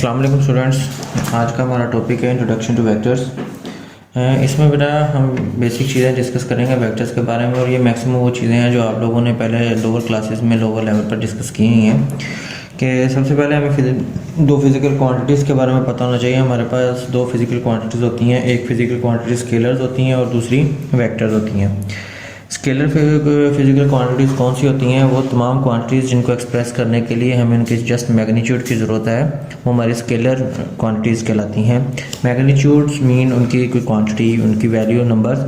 अस्सलाम वालेकुम स्टूडेंट्स। आज का हमारा टॉपिक है इंट्रोडक्शन टू वेक्टर्स। इसमें बेटा हम बेसिक चीज़ें डिस्कस करेंगे वेक्टर्स के बारे में, और ये मैक्सिमम वो चीज़ें हैं जो आप लोगों ने पहले लोअर क्लासेस में लोअर लेवल पर डिस्कस की हैं। कि सबसे पहले हमें दो फिज़िकल क्वांटिटीज़ के बारे में पता होना चाहिए। हमारे पास दो फिज़िकल क्वांटिटीज़ होती हैं, एक फिज़िकल क्वांटिटी स्केलर्स होती हैं और दूसरी वेक्टर्स होती हैं। स्केलर फिजिकल क्वांटिटीज़ कौन सी होती हैं? वो तमाम क्वांटिटीज़ जिनको एक्सप्रेस करने के लिए हमें उनकी जस्ट मैग्नीट्यूड की ज़रूरत है, वो हमारी स्केलर क्वांटिटीज़ कहलाती हैं। मैग्नीट्यूड्स मीन उनकी कोई क्वांटिटी, उनकी वैल्यू, नंबर्स।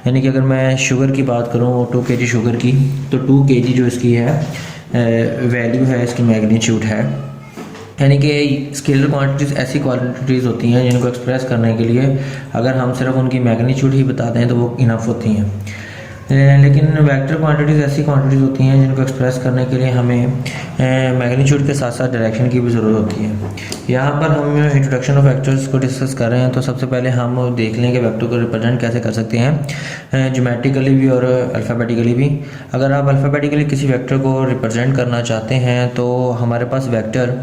यानी कि अगर मैं शुगर की बात करूँ, 2 kg शुगर की, तो 2 kg जो इसकी है वैल्यू है, इसकी मैग्नीट्यूड है। यानी कि स्केलर क्वांटिटीज़ ऐसी क्वांटिटीज़ होती हैं जिनको एक्सप्रेस करने के लिए अगर हम सिर्फ उनकी मैग्नीट्यूड ही बता दें तो वो इनफ होती हैं। लेकिन वेक्टर क्वांटिटीज़ ऐसी क्वांटिटीज़ होती हैं जिनको एक्सप्रेस करने के लिए हमें मैग्नीट्यूड के साथ साथ डायरेक्शन की भी ज़रूरत होती है। यहाँ पर हम इंट्रोडक्शन ऑफ वेक्टर्स को डिस्कस कर रहे हैं, तो सबसे पहले हम देख लें कि वेक्टर को रिप्रेजेंट कैसे कर सकते हैं, ज्योमेट्रिकली भी और अल्फ़ाबेटिकली भी। अगर आप अल्फ़ाबेटिकली किसी वेक्टर को रिप्रेजेंट करना चाहते हैं तो हमारे पास वेक्टर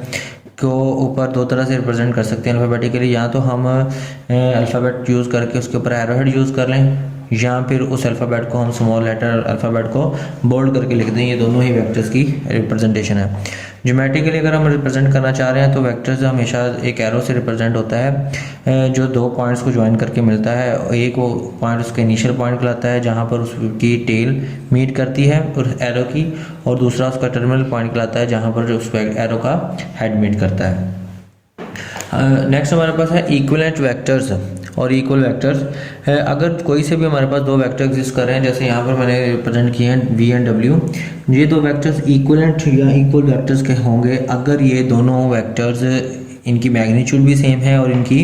को ऊपर दो तरह से रिप्रेजेंट कर सकते हैं अल्फ़ाबेटिकली। या तो हम अल्फ़ाबेट यूज़ करके उसके ऊपर एरो हेड यूज़ कर लें, या फिर उस अल्फ़ाबेट को हम स्मॉल लेटर अल्फ़ाबेट को बोल्ड करके लिख दें। ये दोनों ही वेक्टर्स की रिप्रेजेंटेशन है। ज्योमेट्रिकली अगर हम रिप्रेजेंट करना चाह रहे हैं तो वेक्टर्स हमेशा एक एरो से रिप्रेजेंट होता है, जो दो पॉइंट्स को ज्वाइन करके मिलता है। एक वो पॉइंट उसका इनिशियल पॉइंट कहलाता है जहाँ पर उसकी टेल मीट करती है उस एरो की, और दूसरा उसका टर्मिनल पॉइंट कहलाता है जहाँ पर जो उस एरो का हेड मीट करता है। नेक्स्ट हमारे पास है इक्विवेलेंट वेक्टर्स और इक्वल वेक्टर्स। अगर कोई से भी हमारे पास दो वेक्टर एग्जिस्ट कर रहे हैं, जैसे यहाँ पर मैंने रिप्रेजेंट किए हैं वी एंड डब्ल्यू, ये दो वेक्टर्स इक्विवेलेंट या इक्वल वेक्टर्स के होंगे अगर ये दोनों वेक्टर्स इनकी मैग्नीट्यूड भी सेम है और इनकी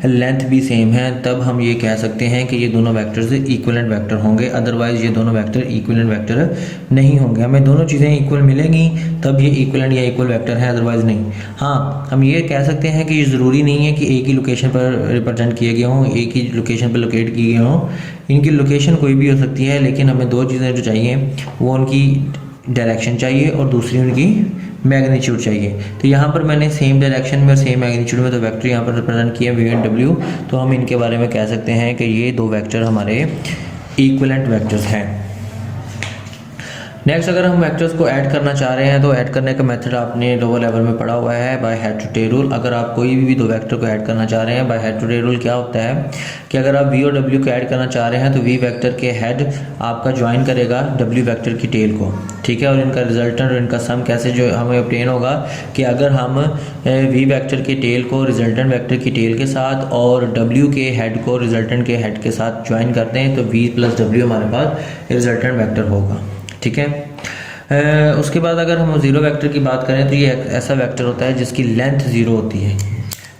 लेंथ भी सेम है, तब हम ये कह सकते हैं कि ये दोनों वेक्टर्स इक्विवेलेंट वेक्टर होंगे। अदरवाइज ये दोनों वेक्टर इक्विवेलेंट वेक्टर नहीं होंगे। हमें दोनों चीज़ें इक्वल मिलेंगी तब ये इक्विवेलेंट या इक्वल वेक्टर है, अदरवाइज नहीं। हाँ, हम ये कह सकते हैं कि ये ज़रूरी नहीं है कि एक ही लोकेशन पर रिप्रेजेंट किए गए हों, एक ही लोकेशन पर लोकेट किए गए हों। इनकी लोकेशन कोई भी हो सकती है, लेकिन हमें दो चीज़ें जो चाहिए वो उनकी डायरेक्शन चाहिए और दूसरी उनकी मैग्नीट्यूड चाहिए। तो यहाँ पर मैंने सेम डायरेक्शन में और सेम मैग्नीट्यूड में दो वेक्टर यहाँ पर रिप्रेजेंट किए वी एंड डब्ल्यू, तो हम इनके बारे में कह सकते हैं कि ये दो वेक्टर हमारे इक्विवेलेंट वेक्टर्स हैं। नेक्स्ट, अगर हम वेक्टर्स को ऐड करना चाह रहे हैं तो ऐड करने का मेथड आपने लोअर लेवल में पढ़ा हुआ है, by head to tail rule. अगर आप कोई भी दो वेक्टर को ऐड करना चाह रहे हैं, by head to tail rule क्या होता है कि अगर आप वी और डब्ल्यू को ऐड करना चाह रहे हैं तो वी वेक्टर के हेड आपका ज्वाइन करेगा डब्ल्यू वेक्टर की टेल को, ठीक है। और इनका रिजल्टेंट और इनका सम कैसे जो हमें ऑब्टेन होगा कि अगर हम वी वेक्टर के टेल को रिजल्टेंट वेक्टर की टेल के साथ और डब्ल्यू के हेड को रिजल्टेंट के हेड के साथ ज्वाइन करते हैं तो वी प्लस डब्ल्यू हमारे पास रिजल्टेंट वेक्टर होगा, ठीक है। उसके बाद अगर हम ज़ीरो वेक्टर की बात करें तो ये ऐसा वेक्टर होता है जिसकी लेंथ ज़ीरो होती है।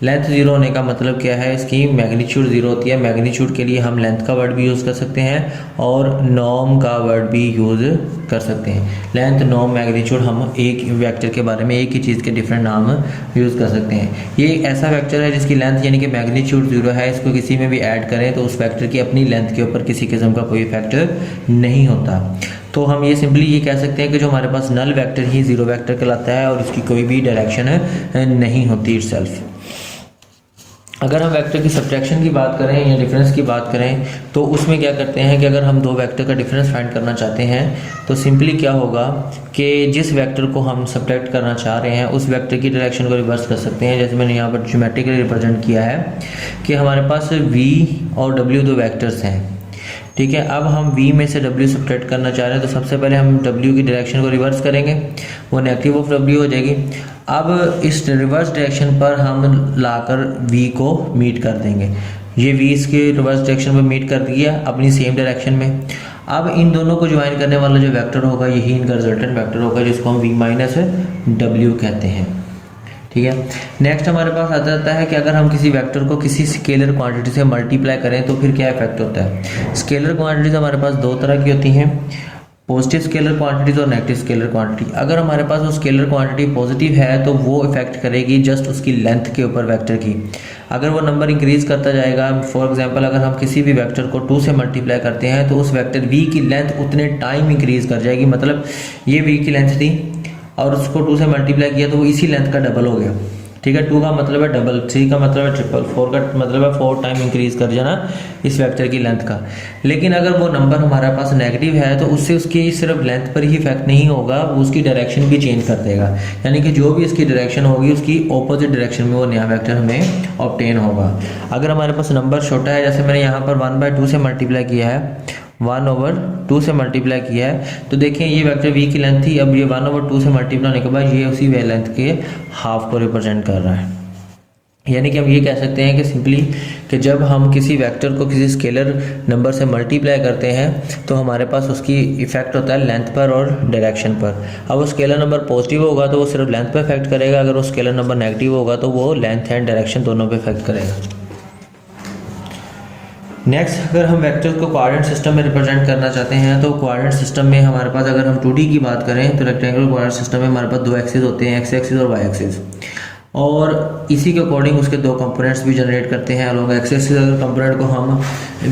लेंथ ज़ीरो होने का मतलब क्या है? इसकी मैग्नीट्यूड ज़ीरो होती है। मैग्नीट्यूड के लिए हम लेंथ का वर्ड भी यूज़ कर सकते हैं और नॉर्म का वर्ड भी यूज़ कर सकते हैं। लेंथ, नॉर्म, मैग्नीट्यूड, हम एक वेक्टर के बारे में एक ही चीज़ के डिफरेंट नाम यूज़ कर सकते हैं। ये ऐसा वेक्टर है जिसकी लेंथ यानी कि मैग्नीट्यूड ज़ीरो है। इसको किसी में भी ऐड करें तो उस वेक्टर की अपनी लेंथ के ऊपर किसी किस्म का कोई फैक्टर नहीं होता। तो हम ये सिंपली ये कह सकते हैं कि जो हमारे पास नल वेक्टर ही ज़ीरो वेक्टर कहलाता है और इसकी कोई भी डायरेक्शन नहीं होती इटसेल्फ। अगर हम वेक्टर की सब्ट्रैक्शन की बात करें या डिफरेंस की बात करें तो उसमें क्या करते हैं कि अगर हम दो वेक्टर का डिफरेंस फाइंड करना चाहते हैं तो सिंपली क्या होगा कि जिस वेक्टर को हम सब्ट्रैक्ट करना चाह रहे हैं उस वेक्टर की डायरेक्शन को रिवर्स कर सकते हैं। जैसे मैंने यहाँ पर ज्योमेट्रिकली रिप्रेजेंट किया है कि हमारे पास v और w दो वेक्टर्स हैं, ठीक है। अब हम v में से w सब्ट्रैक्ट करना चाह रहे हैं तो सबसे पहले हम w की डायरेक्शन को रिवर्स करेंगे, वो नेगेटिव ऑफ w हो जाएगी। अब इस रिवर्स डायरेक्शन पर हम लाकर v को मीट कर देंगे। ये v इसके रिवर्स डायरेक्शन पर मीट कर दिया अपनी सेम डायरेक्शन में। अब इन दोनों को ज्वाइन करने वाला जो वेक्टर होगा यही इनका रिजल्टेंट वेक्टर होगा, जिसको हम v माइनस w कहते हैं, ठीक है। नेक्स्ट हमारे पास आ जाता है कि अगर हम किसी वेक्टर को किसी स्केलर क्वांटिटी से मल्टीप्लाई करें तो फिर क्या इफेक्ट होता है। स्केलर क्वांटिटीज हमारे पास दो तरह की होती हैं, पॉजिटिव स्केलर क्वांटिटीज और नेगेटिव स्केलर क्वांटिटी। अगर हमारे पास वो स्केलर क्वांटिटी पॉजिटिव है तो वो इफेक्ट करेगी जस्ट उसकी लेंथ के ऊपर वेक्टर की। अगर वो नंबर इंक्रीज करता जाएगा, फॉर एग्जांपल अगर हम किसी भी वेक्टर को 2 से मल्टीप्लाई करते हैं तो उस वेक्टर v की लेंथ उतने टाइम इंक्रीज कर जाएगी। मतलब ये v की लेंथ थी और उसको 2 से मल्टीप्लाई किया तो वो इसी लेंथ का डबल हो गया, ठीक है। 2 का मतलब है डबल, 3 का मतलब है ट्रिपल, 4 का मतलब है 4 टाइम इंक्रीज कर जाना इस वेक्टर की लेंथ का। लेकिन अगर वो नंबर हमारे पास नेगेटिव है तो उससे उसकी सिर्फ लेंथ पर ही इफेक्ट नहीं होगा, वो उसकी डायरेक्शन भी चेंज कर देगा, यानी कि जो भी इसकी डायरेक्शन होगी उसकी ऑपोजिट डायरेक्शन में वो नया वेक्टर हमें ऑब्टेन होगा। अगर हमारे पास नंबर छोटा है, जैसे मैंने यहाँ पर 1/2 से मल्टीप्लाई किया है, 1/2 से मल्टीप्लाई किया है, तो देखिए ये वेक्टर v की लेंथ थी, अब ये 1/2 से मल्टीप्लाई होने के बाद ये उसी वे लेंथ के हाफ को रिप्रेजेंट कर रहा है। यानी कि हम ये कह सकते हैं कि सिंपली कि जब हम किसी वेक्टर को किसी स्केलर नंबर से मल्टीप्लाई करते हैं तो हमारे पास उसकी इफेक्ट होता है लेंथ पर और डायरेक्शन पर। अब वो स्केलर नंबर पॉजिटिव होगा तो वो सिर्फ लेंथ पर इफेक्ट करेगा, अगर वो स्केलर नंबर नेगेटिव होगा तो वो लेंथ एंड डायरेक्शन दोनों पे इफेक्ट करेगा। नेक्स्ट, अगर हम वेक्टर को कोऑर्डिनेट सिस्टम में रिप्रेजेंट करना चाहते हैं तो कोऑर्डिनेट सिस्टम में हमारे पास, अगर हम 2D की बात करें तो रेक्टेंगुलर कोऑर्डिनेट सिस्टम में हमारे पास 2 एक्सिस होते हैं, एक्स एक्सिस और वाई एक्सिस, और इसी के अकॉर्डिंग उसके 2 कंपोनेंट्स भी जनरेट करते हैं। अलोंग एक्स एक्सिस अगर कंपोनेंट को हम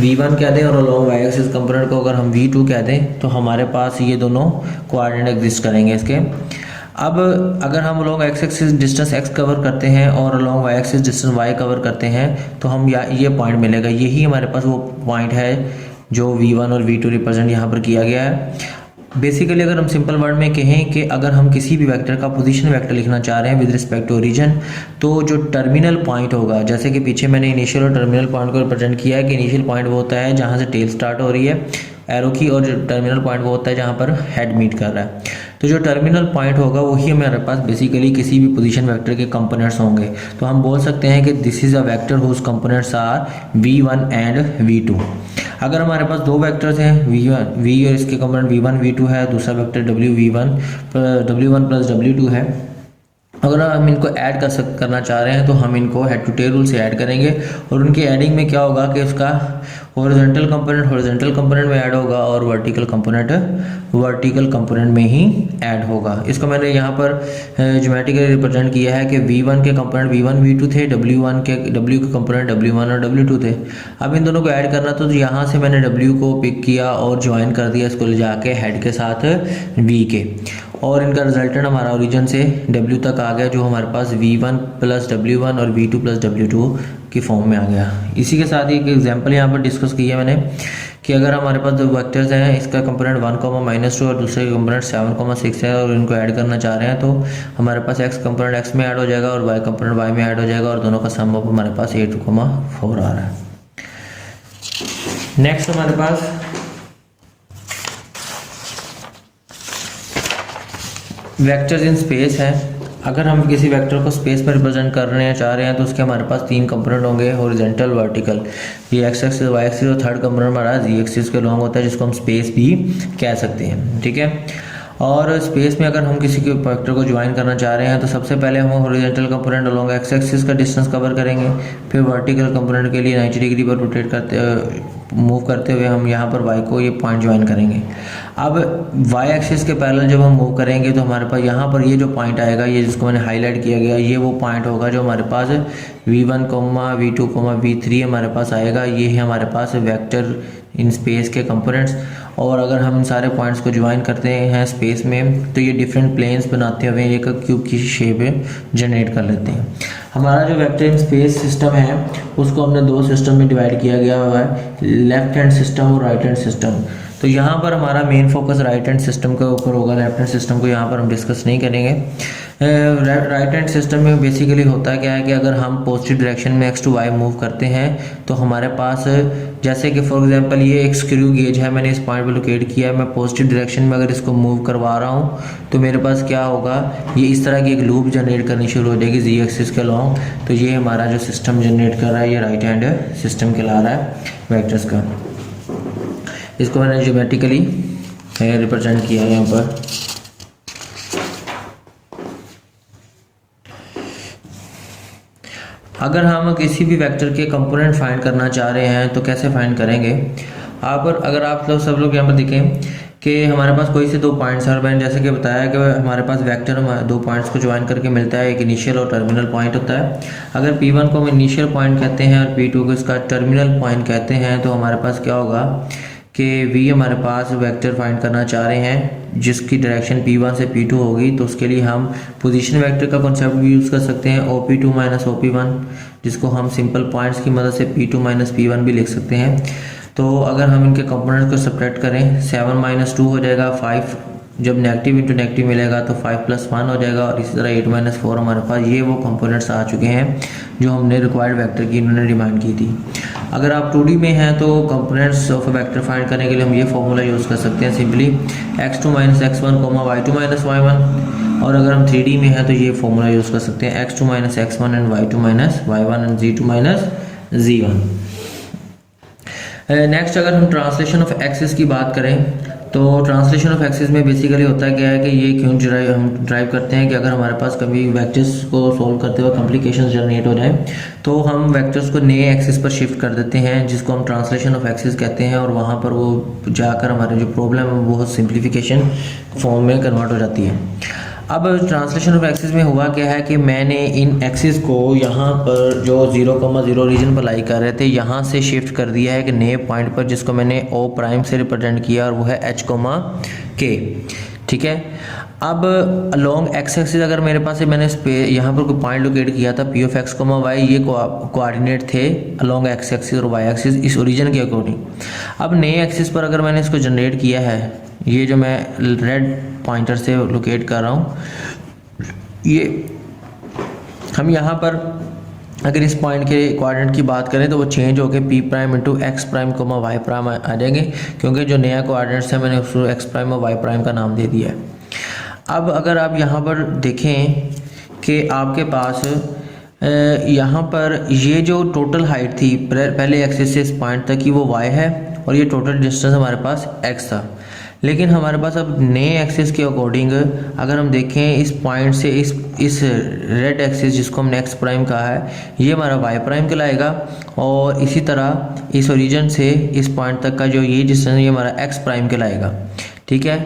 v1 कह दें और अलोंग वाई एक्सिस कंपोनेंट को अगर हम v2 कह दें तो हमारे पास ये दोनों कोऑर्डिनेट एग्जिस्ट करेंगे इसके। अब अगर हम along X axis distance x cover करते हैं और along Y axis distance y cover करते हैं तो हम ये पॉइंट मिलेगा, यही हमारे पास वो पॉइंट है जो v1 और v2 रिप्रेजेंट यहाँ पर किया गया है। बेसिकली अगर हम सिंपल वर्ड में कहें कि अगर हम किसी भी वेक्टर का पोजीशन वेक्टर लिखना चाह रहे हैं विद रिस्पेक्ट टू ओरिजिन, तो जो टर्मिनल पॉइंट होगा, जैसे कि पीछे मैंने इनिशियल और टर्मिनल पॉइंट को रिप्रेजेंट किया है कि इनिशियल पॉइंट वो होता है जहाँ से टेल स्टार्ट हो रही है एरो की, और जो टर्मिनल पॉइंट वो होता है जहाँ पर हेड मीट कर रहा है। तो जो टर्मिनल पॉइंट होगा वही हमारे पास बेसिकली किसी भी पोजीशन वेक्टर के कंपोनेंट्स होंगे। तो हम बोल सकते हैं कि this is a vector whose components are v1 and v2। अगर हमारे पास 2 वेक्टर्स हैं v और इसके कंपोनेंट v1 v2 है, दूसरा वेक्टर w1 प्लस w2 है, अगर हम इनको ऐड करना चाह रहे हैं तो हम इनको हेड टू टेल रूल से ऐड करेंगे, और उनके ऐडिंग में क्या होगा कि उसका हॉरिजॉन्टल कंपोनेंट में ऐड होगा और वर्टिकल कंपोनेंट में ही ऐड होगा। इसको मैंने यहाँ पर ज्योमेट्रिकली रिप्रेजेंट किया है कि v1 के कंपोनेंट v1 v2 थे, w के कंपोनेंट w1 और w2 थे। अब इन दोनों को ऐड करना तो यहाँ से मैंने w को पिक किया और ज्वाइन कर दिया इसको ले जाके हेड के साथ v के, और इनका रिजल्टेंट हमारा ओरिजिन से w तक आ गया जो हमारे पास v1 प्लस w1 और v2 प्लस w2 की फॉर्म में आ गया। इसी के साथ एक एग्जांपल यहाँ पर डिस्कस किया मैंने कि अगर हमारे पास 2 वेक्टर्स हैं, इसका कंपोनेंट 1, -2 और दूसरे का कंपोनेंट 7, 6 है, और इनको ऐड करना चाह रहे हैं तो हमारे पास x कंपोनेंट x में ऐड हो जाएगा और y कंपोनेंट y में ऐड हो जाएगा, और दोनों का सम अप हमारे पास 8, 4 आ रहा है। नेक्स्ट हमारे पास वेक्टर्स इन स्पेस है। अगर हम किसी वेक्टर को स्पेस में रिप्रेजेंट करने चाह रहे हैं तो उसके हमारे पास 3 कंपोनेंट होंगे, हॉरिजॉन्टल, वर्टिकल, ये एक्स एक्सिस, वाई एक्सिस, और थर्ड कंपोनेंट हमारा जी एक्सिस के लॉन्ग होता है जिसको हम स्पेस भी कह सकते हैं। ठीक है, और स्पेस में अगर हम किसी के वेक्टर को ज्वाइन करना चाह रहे हैं तो सबसे पहले हम horizontal component along X axis का डिस्टेंस कवर करेंगे, फिर वर्टिकल कंपोनेंट के लिए 90 डिग्री पर रोटेट मूव करते हुए हम यहाँ पर y को ये पॉइंट ज्वाइन करेंगे। अब y एक्सिस के पैरेलल जब हम मूव करेंगे तो हमारे पास यहाँ पर ये जो पॉइंट आएगा, ये जिसको मैंने हाईलाइट किया गया, ये वो पॉइंट होगा जो हमारे पास v1, v2, v3 हमारे पास आएगा। ये है हमारे पास वेक्टर इन स्पेस के कंपोनेंट्स, और अगर हम इन सारे पॉइंट्स को ज्वाइन करते हैं स्पेस में तो ये डिफरेंट प्लेन्स बनाते हुए एक क्यूब की शेप जनरेट कर लेते हैं। हमारा जो वेक्टर इन स्पेस सिस्टम है उसको हमने 2 सिस्टम में डिवाइड किया गया हुआ है, लेफ्ट हैंड सिस्टम और राइट हैंड सिस्टम। तो यहाँ पर हमारा main focus right hand system के ऊपर होगा, लेफ्ट हैंड सिस्टम को यहाँ पर हम डिस्कस नहीं करेंगे। राइट हैंड सिस्टम में बेसिकली होता क्या है कि अगर हम पॉजिटिव डायरेक्शन में x to y मूव करते हैं तो हमारे पास, जैसे कि फॉर एग्जांपल ये एक स्क्रू गेज है, मैंने इस पॉइंट पर लोकेट किया है, मैं पॉजिटिव डायरेक्शन में अगर इसको मूव करवा रहा हूँ तो मेरे पास क्या होगा, ये इस तरह की एक लूप जनरेट करनी शुरू हो जाएगी जी एक्सिस के लॉन्ग। तो ये हमारा जो सिस्टम जनरेट कर रहा है ये राइट हैंड सिस्टम कहला रहा है वेक्टर्स का। इसको मैंने ज्योमेट्रिकली रिप्रेजेंट किया है यहाँ पर। अगर हम किसी भी वेक्टर के कंपोनेंट फाइंड करना चाह रहे हैं तो कैसे फाइंड करेंगे, अगर आप लोग सब लोग यहाँ पर देखें कि हमारे पास कोई से 2 पॉइंट्स हैं, और मैंने जैसे कि बताया कि हमारे पास वेक्टर 2 पॉइंट्स को ज्वाइन करके मिलता है, एक इनिशियल और टर्मिनल पॉइंट होता है। अगर P1 को हम इनिशियल पॉइंट कहते हैं और P2 को इसका टर्मिनल पॉइंट कहते हैं तो हमारे पास क्या होगा कि v हमारे पास वेक्टर फाइंड करना चाह रहे हैं जिसकी डायरेक्शन p1 से p2 होगी, तो उसके लिए हम पोजीशन वेक्टर का कॉन्सेप्ट भी यूज़ कर सकते हैं, OP2 माइनस OP1, जिसको हम सिंपल पॉइंट्स की मदद से p2 माइनस p1 भी लिख सकते हैं। तो अगर हम इनके कंपोनेंट्स को सब्ट्रैक्ट करें, 7 माइनस 2 हो जाएगा 5, जब नेगेटिव इंटू नेगेटिव मिलेगा तो 5 प्लस 1 हो जाएगा, और इसी तरह 8 माइनस 4 हमारे पास ये वो कंपोनेंट्स आ चुके हैं जो हमने रिक्वायर्ड वेक्टर की इन्होंने डिमांड की थी। अगर आप 2D में हैं तो कंपोनेंट्स ऑफ वेक्टर फाइंड करने के लिए हम ये फॉर्मूला यूज़ कर सकते हैं, simply x2 minus x1 y2 minus y1, और अगर हम 3D में हैं तो ये फॉर्मूला यूज़ कर सकते हैं x2 minus x1 and y2 minus y1 and z2 minus z1। Next अगर हम ट्रांसलेशन ऑफ एक्सिस की बात करें तो ट्रांसलेशन ऑफ एक्सिस में बेसिकली होता है क्या है कि ये क्यों हम ड्राइव करते हैं कि अगर हमारे पास कभी वेक्टर्स को सॉल्व करते हुए कॉम्प्लिकेशंस जनरेट हो जाए तो हम वेक्टर्स को नए एक्सिस पर शिफ्ट कर देते हैं, जिसको हम ट्रांसलेशन ऑफ एक्सिस कहते हैं, और वहाँ पर वो जाकर हमारे जो प्रॉब्लम है वो सिंप्लीफिकेशन फॉर्म में कन्वर्ट हो जाती है। अब ट्रांसलेशन ऑफ एक्सिस में हुआ क्या है कि मैंने इन एक्सिस को यहाँ पर जो 0,0 रीजन पर लाई कर रहे थे यहाँ से शिफ्ट कर दिया है कि नए पॉइंट पर, जिसको मैंने O प्राइम से रिप्रेजेंट किया और वो है H, K। ठीक है, अब अलोंग एक्स एक्सिस अगर मेरे पास मैंने यहाँ पर कोई पॉइंट लोकेट किया था P ऑफ x, y, ये कोऑर्डिनेट थे अलोंग एक्स एक्सिस और y एक्सिस इस ओरिजिन के अकॉर्डिंग। अब नए एक्सिस पर अगर मैंने इसको जनरेट किया है, ये जो मैं रेड पॉइंटर से लोकेट कर रहा हूँ, ये हम यहाँ पर अगर इस पॉइंट के कोऑर्डिनेट की बात करें तो वो चेंज होकर p prime into x prime y prime आ जाएंगे, क्योंकि जो नया कोऑर्डिनेट्स है मैंने उसको x प्राइम और y प्राइम का नाम दे दिया है। अब अगर आप यहाँ पर देखें कि आपके पास यहाँ पर ये जो टोटल हाइट थी पहले एक्सिस से इस पॉइंट तक की वो y है, और ये टोटल डिस्टेंस हमारे पास x था। लेकिन हमारे पास अब नए एक्सिस के अकॉर्डिंग अगर हम देखें इस पॉइंट से इस रेड एक्सिस जिसको हमने एक्स प्राइम कहा है, ये हमारा वाई प्राइम कहलाएगा, और इसी तरह इस ओरिजिन से इस पॉइंट तक का जो ये डिस्टेंस ये हमारा एक्स प्राइम कहलाएगा। ठीक है,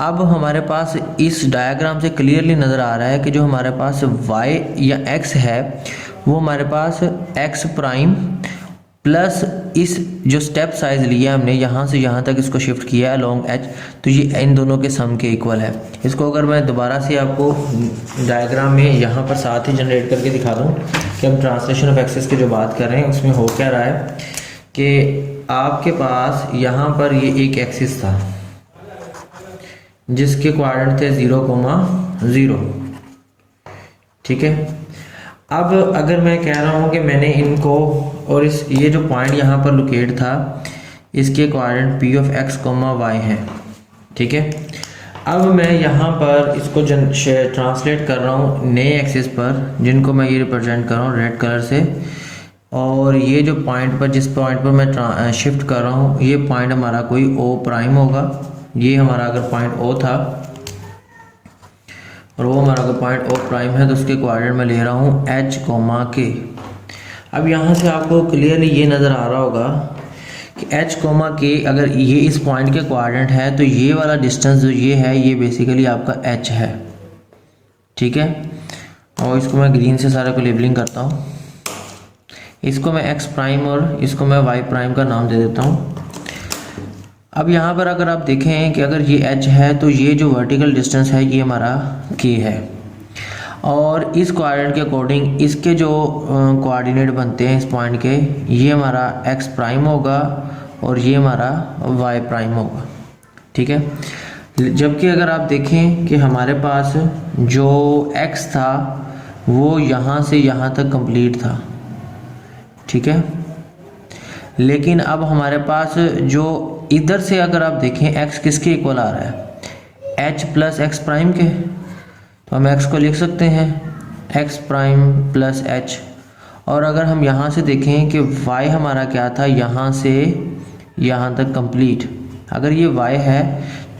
अब हमारे पास इस डायग्राम से क्लियरली नज़र आ रहा है कि जो हमारे पास वाई या एक्स है वो हमारे पास एक्स प्राइम प्लस इस जो स्टेप साइज लिया हमने यहाँ से यहाँ तक इसको शिफ्ट किया है लॉन्ग एच, तो ये इन दोनों के सम के इक्वल है। इसको अगर मैं दोबारा से आपको डायग्राम में यहाँ पर साथ ही जनरेट करके दिखा दूँ कि हम ट्रांसलेशन ऑफ एक्सिस की जो बात कर रहे हैं उसमें हो क्या रहा है कि आपके पास यहाँ पर ये एक एक्सिस था जिसके कोऑर्डिनेट थे 0,0। ठीक है, अब अगर मैं कह रहा हूँ कि मैंने इनको और ये जो पॉइंट यहाँ पर लोकेट था इसके coordinate p of x, y है। ठीक है, अब मैं यहाँ पर इसको ट्रांसलेट कर रहा हूँ नए एक्सिस पर जिनको मैं ये रिप्रेजेंट कर रहा हूँ रेड कलर से, और ये जो पॉइंट पर जिस पॉइंट पर मैं शिफ्ट कर रहा हूँ ये पॉइंट हमारा कोई O प्राइम होगा। ये हमारा अगर पॉइंट O था और वो हमारा अगर पॉइंट O प्राइम है तो उसके कोऑर्डिनेट में ले रहा हूँ H, K। अब यहाँ से आपको क्लियरली ये नज़र आ रहा होगा कि H, K अगर ये इस पॉइंट के कोऑर्डिनेट है तो ये वाला डिस्टेंस जो ये है ये बेसिकली आपका H है। ठीक है, और इसको मैं ग्रीन से सारे को लेबलिंग करता हूँ, इसको मैं x प्राइम और इसको मैं y प्राइम का नाम दे देता हूँ। अब यहाँ पर अगर आप देखें कि अगर ये h है तो ये जो वर्टिकल डिस्टेंस है ये हमारा k है, और इस कोऑर्डिनेट के अकॉर्डिंग इसके जो कोऑर्डिनेट बनते हैं इस पॉइंट के, ये हमारा x प्राइम होगा और ये हमारा y प्राइम होगा। ठीक है, जबकि अगर आप देखें कि हमारे पास जो x था वो यहाँ से यहाँ तक कंप्लीट था। ठीक है, लेकिन अब हमारे पास जो इधर से अगर आप देखें x किसके इक्वल आ रहा है h प्लस एक्स प्राइम के, तो हम x को लिख सकते हैं x प्राइम प्लस h। और अगर हम यहाँ से देखें कि y हमारा क्या था यहाँ से यहाँ तक कंप्लीट, अगर ये y है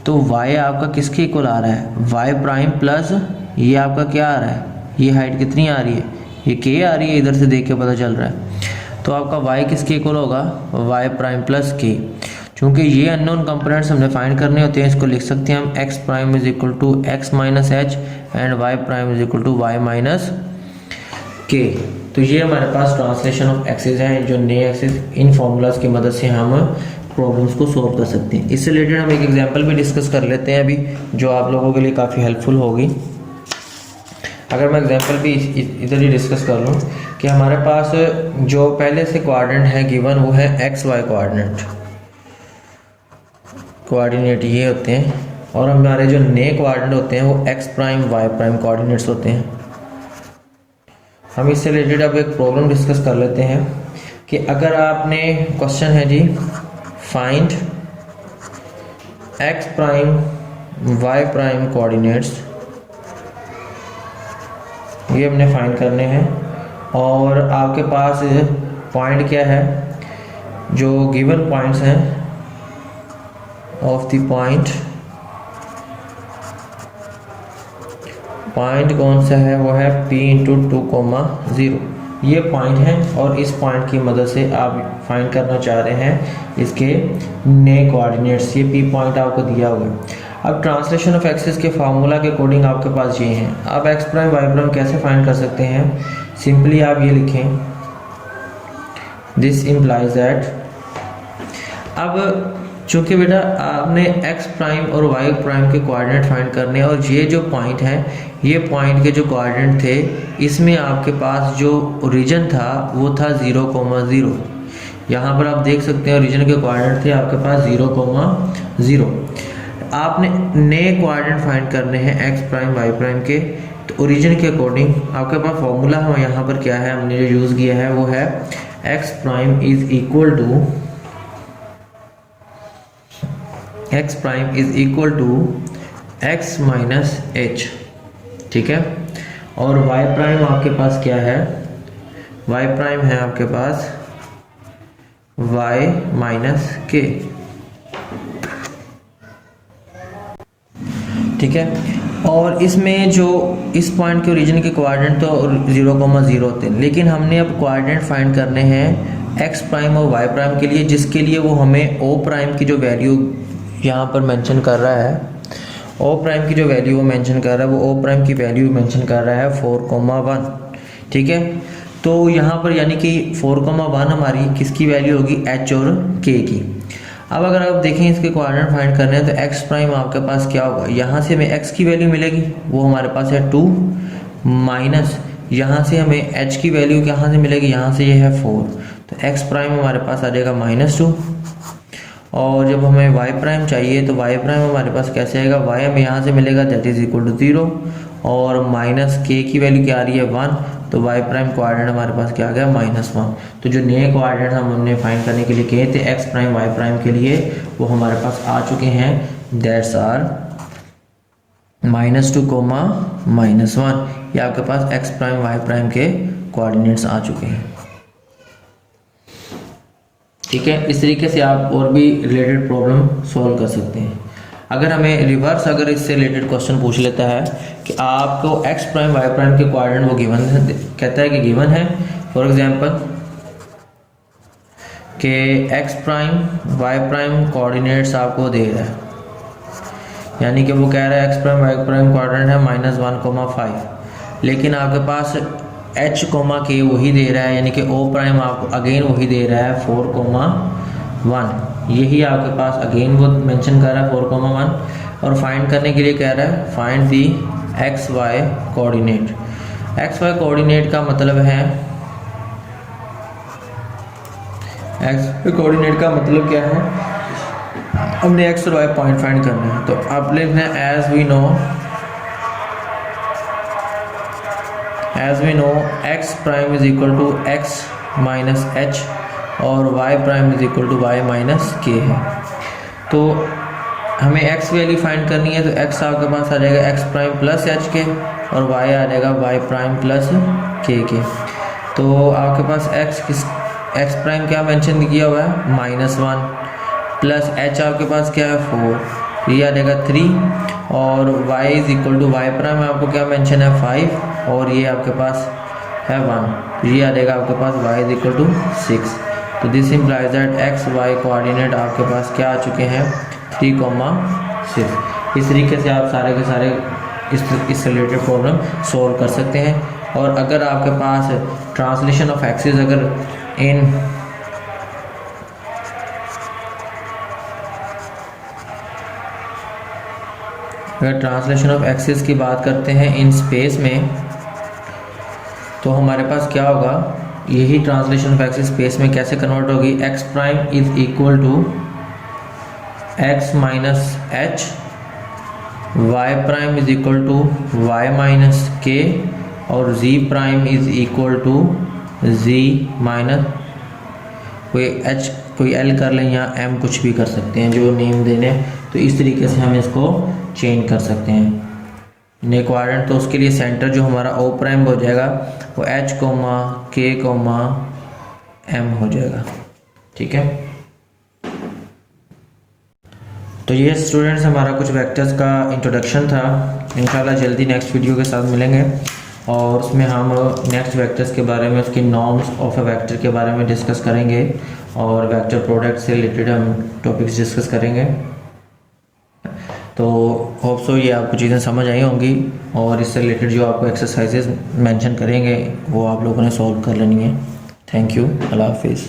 तो y आपका किसके इक्वल आ रहा है y प्राइम प्लस ये आपका क्या आ रहा है, ये हाइट कितनी आ रही है, ये k आ रही है, इधर से देख के पता चल रहा है। तो आपका y किसके इक्वल होगा y प्राइम प्लस k। चूँकि ये अननोन कंपोनेंट्स हमने फाइंड करने होते हैं इसको लिख सकते हैं हम x prime is equal to x minus H and y prime is equal to y minus k। तो ये हमारे पास ट्रांसलेशन ऑफ एक्सिस है जो नए एक्सिस इन फॉर्मूलाज की मदद से हम प्रॉब्लम्स को सॉल्व कर सकते हैं। इससे रिलेटेड हम एक एग्जांपल भी डिस्कस कर लेते हैं अभी, जो आप लोगों के लिए काफ़ी हेल्पफुल होगी। अगर मैं एग्जांपल भी इधर ही डिस्कस कर लूँ कि हमारे पास जो पहले से कोऑर्डिनेट है गिवन, वो है एक्स वाई कोऑर्डिनेट ये होते हैं, और हमारे जो नए कोऑर्डिनेट होते हैं वो X prime Y prime coordinates होते हैं। हम इससे रिलेटेड अब एक प्रॉब्लम डिस्कस कर लेते हैं कि अगर आपने क्वेश्चन है जी, find x prime Y prime coordinates, ये हमने फाइंड करने हैं, और आपके पास पॉइंट क्या है, जो गिवन पॉइंट्स हैं ऑफ द पॉइंट कौन सा है, वो है p इंटू 2,0, ये पॉइंट है, और इस पॉइंट की मदद से आप फाइंड करना चाह रहे हैं इसके नए कोऑर्डिनेट्स। ये p पॉइंट आपको दिया हुआ है। अब ट्रांसलेशन ऑफ एक्सिस के फार्मूला के अकॉर्डिंग आपके पास ये हैं। अब एक्स प्राइम वाई प्राइम कैसे फाइंड कर सकते हैं, सिंपली आप ये लिखें, दिस इम्प्लाइज दैट, अब चूंकि बेटा आपने एक्स प्राइम और वाई प्राइम के कोऑर्डिनेट फाइंड करने, और ये जो पॉइंट है, ये पॉइंट के जो कोऑर्डिनेट थे, इसमें आपके पास जो ओरिजिन था वो था 0,0। यहाँ पर आप देख सकते हैं ओरिजिन के कोऑर्डिनेट थे आपके पास 0,0। आपने नए कोऑर्डिनेट फाइंड करने हैं एक्स प्राइम वाई प्राइम के, तो ओरिजिन के अकॉर्डिंग आपके पास फॉर्मूला हम यहाँ पर क्या है, हमने जो यूज़ किया है वो है X prime is equal to X minus H, ठीक है। और वाई प्राइम आपके पास क्या है, वाई प्राइम है आपके पास वाई माइनस के, ठीक है। और इसमें जो इस पॉइंट के ओरिजिन के कोऑर्डिनेट तो 0,0 होते हैं, लेकिन हमने अब कोऑर्डिनेट फाइंड करने हैं एक्स प्राइम और वाई प्राइम के लिए, जिसके लिए वो हमें ओ प्राइम की जो वैल्यू यहाँ पर मेंशन कर रहा है, ओ प्राइम की जो वैल्यू वो मेंशन कर रहा है, वो ओ प्राइम की वैल्यू मेंशन कर रहा है 4,1, ठीक है। तो यहाँ पर यानी कि 4,1 हमारी किसकी वैल्यू होगी, एच और के की। अब अगर आप देखें इसके कोऑर्डिनेट फाइंड करने हैं, तो एक्स प्राइम आपके पास क्या होगा, यहाँ से हमें एक्स की वैल्यू मिलेगी, वो हमारे पास है 2, माइनस यहाँ से हमें एच की वैल्यू कहाँ से मिलेगी, यहाँ से ये है 4, तो एक्स प्राइम हमारे पास आ जाएगा -2। और जब हमें वाई प्राइम चाहिए, तो वाई प्राइम हमारे पास कैसे आएगा, वाई हमें यहाँ से मिलेगा दैट इज इक्वल टू 0, और माइनस के की वैल्यू क्या आ रही है 1, तो वाई प्राइम कोऑर्डिनेट हमारे पास क्या आ गया -1। तो जो नए कोऑर्डिनेट हमने फाइंड करने के लिए कहे थे एक्स प्राइम वाई प्राइम के लिए, वो हमारे पास आ चुके हैं, दैट्स आर -2, -1। ये आपके पास एक्स प्राइम वाई प्राइम के कोऑर्डिनेट्स आ चुके हैं, ठीक है। इस तरीके से आप और भी रिलेटेड प्रॉब्लम सॉल्व कर सकते हैं। अगर हमें रिवर्स अगर इससे रिलेटेड क्वेश्चन पूछ लेता है कि आपको एक्स प्राइम वाई प्राइम के कोऑर्डिनेट वो गिवन है, कहता है कि गिवन है, फॉर एग्जांपल कि X prime Y prime coordinates आपको दे रहा है, यानी कि वो कह रहा है X prime Y prime coordinate है -1,5, लेकिन आपके पास एच कोमा के वही दे रहा है, यानी कि ओ प्राइम आपको अगेन वही दे रहा है 4,1, यही आपके पास अगेन वो मेंशन कर रहा है 4,1। और फाइंड करने के लिए कह रहा है find the X Y coordinate. X Y coordinate का मतलब है, एक्स कोऑर्डिनेट का मतलब क्या है, हमने एक्स और वाई पॉइंट फाइंड करना है। तो आप लिखना है as we know X prime is equal to X minus H, और y prime is equal to y minus K है। तो हमें x वैल्यू फाइंड करनी है, तो x आपके पास आ जाएगा x प्राइम प्लस एच के, और y आ जाएगा y प्राइम प्लस के। तो आपके पास x प्राइम क्या मेंशन किया हुआ है -1, प्लस h आपके पास क्या है 4, ये आ जाएगा 3, और y is equal to y prime आपको क्या मेंशन है 5, और ये आपके पास है 1, तो ये आ जाएगा आपके पास y इज इक्वल टू 6। तो this implies that X Y coordinate आपके पास क्या आ चुके हैं 3,6। इस तरीके से आप सारे के सारे इस रिलेटेड प्रॉब्लम सॉल्व कर सकते हैं। और अगर आपके पास ट्रांसलेशन ऑफ एक्सिस अगर इन अगर ट्रांसलेशन ऑफ एक्सेस की बात करते हैं इन स्पेस में, तो हमारे पास क्या होगा, यही ट्रांसलेशन ऑफ एक्सेस स्पेस में कैसे कन्वर्ट होगी, X prime is equal to X minus H, Y prime is equal to Y minus K, और z prime is equal to z minus कोई h कोई l कर लें या m कुछ भी कर सकते हैं जो नेम देने। तो इस तरीके से हम इसको चेंज कर सकते हैं ने क्वाड्रेंट। तो उसके लिए सेंटर जो हमारा o प्राइम हो जाएगा वो h comma k comma m हो जाएगा। ठीक है, तो ये स्टूडेंट्स हमारा कुछ वेक्टर्स का इंट्रोडक्शन था। इंशाल्लाह जल्दी नेक्स्ट वीडियो के साथ मिलेंगे और उसमें हम नेक्स्ट वेक्टर्स के बारे में, उसकी नॉर्म्स ऑफ अ वेक्टर के बारे में डिस्कस करेंगे और वेक्टर प्रोडक्ट से रिलेटेड हम टॉपिक्स डिस्कस करेंगे। तो होप सो ये आपको चीज़ें समझ आई होंगी और इससे रिलेटेड जो आपको एक्सरसाइजेज मेंशन करेंगे वो आप लोगों ने सॉल्व कर लेनी है। थैंक यू, अल्लाह हाफिज़।